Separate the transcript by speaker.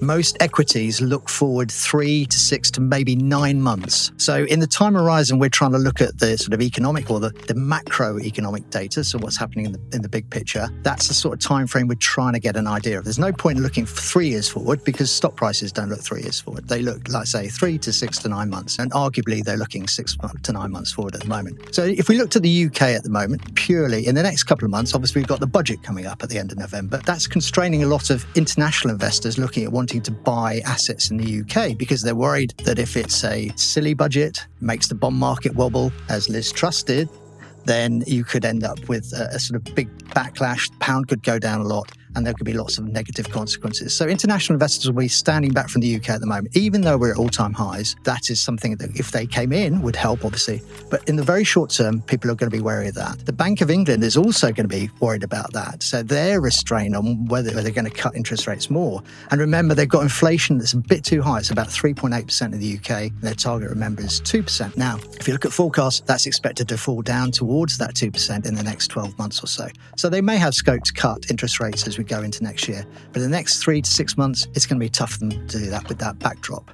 Speaker 1: Most equities look forward 3 to 6 to maybe 9 months. So in the time horizon, we're trying to look at the sort of economic or the macroeconomic data, so what's happening in the big picture. That's the sort of time frame we're trying to get an idea of. There's no point in looking 3 years forward because stock prices don't look 3 years forward. They look, like say, 3 to 6 to 9 months. And arguably, they're looking 6 to 9 months forward at the moment. So if we looked at the UK at the moment, purely in the next couple of months, obviously we've got the budget coming up at the end of November. That's constraining a lot of international investors looking at wanting to buy assets in the UK because they're worried that if it's a silly budget, makes the bond market wobble, as Liz Truss did, then you could end up with a sort of big backlash. The pound could go down a lot and there could be lots of negative consequences. So international investors will be standing back from the UK at the moment. Even though we're at all-time highs, that is something that if they came in would help, obviously. But in the very short term, people are going to be wary of that. The Bank of England is also going to be worried about that. So they're restrained on whether they're going to cut interest rates more. And remember, they've got inflation that's a bit too high. It's about 3.8% in the UK. Their target, remember, is 2%. Now, if you look at forecasts, that's expected to fall down towards that 2% in the next 12 months or so. So they may have scope to cut interest rates as we go into next year. But in the next 3 to 6 months, it's going to be tough for them to do that with that backdrop.